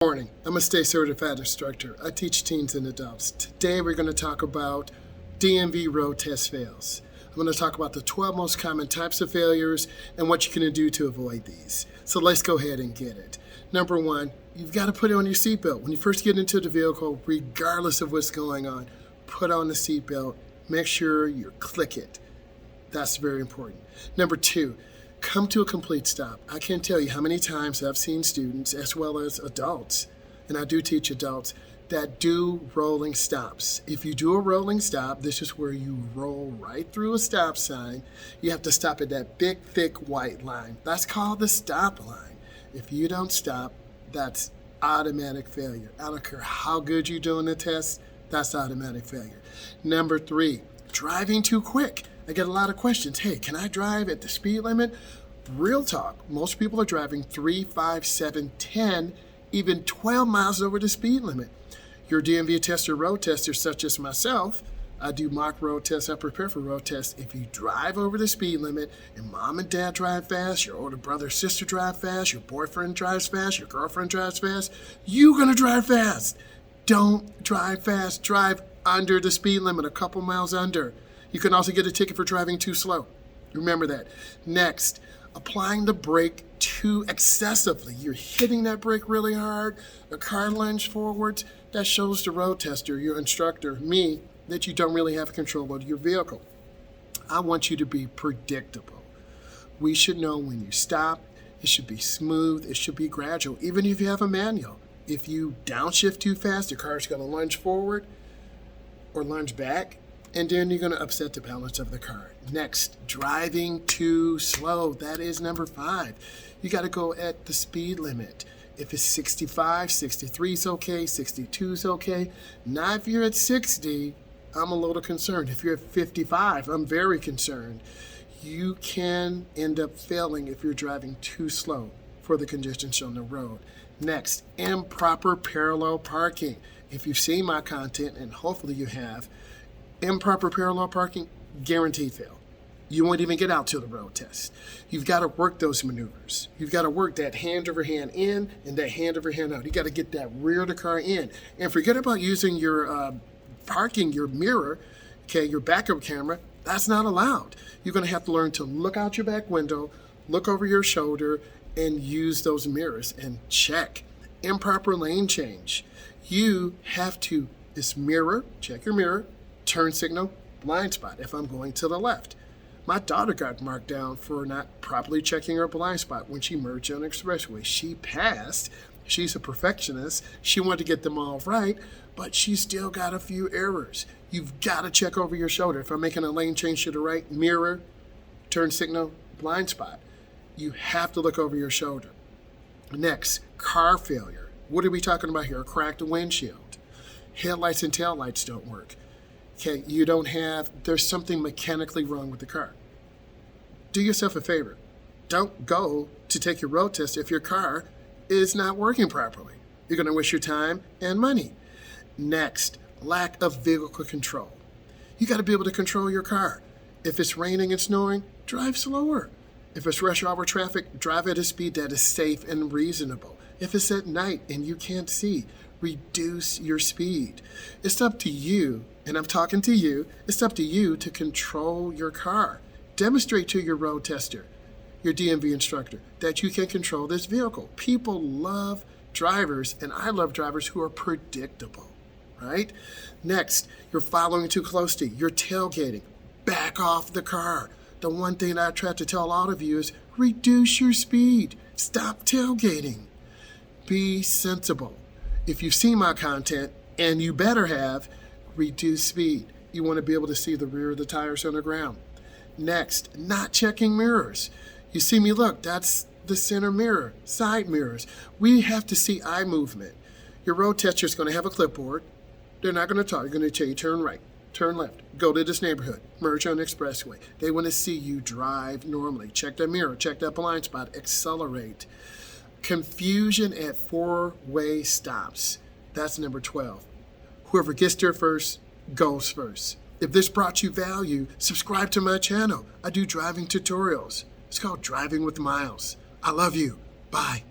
Morning. I'm a state certified instructor. I teach teens and adults. Today we're going to talk about DMV road test fails. I'm going to talk about the 12 most common types of failures and what you can do to avoid these. So let's go ahead and get it. Number one, you've got to put on your seatbelt. When you first get into the vehicle, regardless of what's going on, put on the seatbelt. Make sure you click it. That's very important. Number two, come to a complete stop. I can't tell you how many times I've seen students, as well as adults, and I do teach adults, that do rolling stops. If you do a rolling stop, this is where you roll right through a stop sign. You have to stop at that big, thick white line. That's called the stop line. If you don't stop, that's automatic failure. I don't care how good you do in the test, that's automatic failure. Number three, driving too quick. I get a lot of questions. Hey, can I drive at the speed limit? Real talk, most people are driving 3, 5, 7, 10, even 12 miles over the speed limit. Your DMV tester, road tester, such as myself, I do mock road tests, I prepare for road tests. If you drive over the speed limit and mom and dad drive fast, your older brother or sister drive fast, your boyfriend drives fast, your girlfriend drives fast, you're gonna drive fast. Don't drive fast, drive under the speed limit, a couple miles under. You can also get a ticket for driving too slow. Remember that. Next, applying the brake too excessively. You're hitting that brake really hard, the car lunged forwards. That shows the road tester, your instructor, me, that you don't really have control of your vehicle. I want you to be predictable. We should know when you stop. It should be smooth. It should be gradual, even if you have a manual. If you downshift too fast, the car's going to lunge forward or lunge back, and then you're going to upset the balance of the car. Next, driving too slow. That is number 5. You got to go at the speed limit. If it's 65, 63 is okay, 62 is okay. Now if you're at 60, I'm a little concerned. If you're at 55, I'm very concerned. You can end up failing if you're driving too slow for the congestion on the road. Next, improper parallel parking. If you've seen my content, and hopefully you have, improper parallel parking, guaranteed fail. You won't even get out to the road test. You've got to work those maneuvers. You've got to work that hand over hand in and that hand over hand out. You got to get that rear of the car in. And forget about using your parking, your mirror, okay, your backup camera. That's not allowed. You're going to have to learn to look out your back window, look over your shoulder, and use those mirrors and check. Improper lane change. You have to, this mirror, check your mirror, turn signal, blind spot if I'm going to the left. My daughter got marked down for not properly checking her blind spot when she merged on the expressway. She passed. She's a perfectionist. She wanted to get them all right, but she still got a few errors. You've got to check over your shoulder. If I'm making a lane change to the right, mirror, turn signal, blind spot. You have to look over your shoulder. Next, car failure. What are we talking about here? A cracked windshield. Headlights and taillights don't work. Okay, there's something mechanically wrong with the car. Do yourself a favor. Don't go to take your road test if your car is not working properly. You're going to waste your time and money. Next, lack of vehicle control. You got to be able to control your car. If it's raining and snowing, drive slower. If it's rush hour traffic, drive at a speed that is safe and reasonable. If it's at night and you can't see, reduce your speed. It's up to you, and I'm talking to you, it's up to you to control your car. Demonstrate to your road tester, your DMV instructor, that you can control this vehicle. People love drivers, and I love drivers who are predictable, right? Next, you're following too closely. You're tailgating. Back off the car. The one thing I try to tell all of you is reduce your speed. Stop tailgating. Be sensible. If you've seen my content, and you better have, reduce speed. You want to be able to see the rear of the tires on the ground. Next, not checking mirrors. You see me look, that's the center mirror, side mirrors. We have to see eye movement. Your road tester is going to have a clipboard. They're not going to talk. They're going to tell you turn right, turn left, go to this neighborhood, merge on the expressway. They want to see you drive normally. Check that mirror, check that blind spot, accelerate. Confusion at four-way stops. That's number 12. Whoever gets there first goes first. If this brought you value, subscribe to my channel. I do driving tutorials. It's called Driving with Myles. I love you. Bye.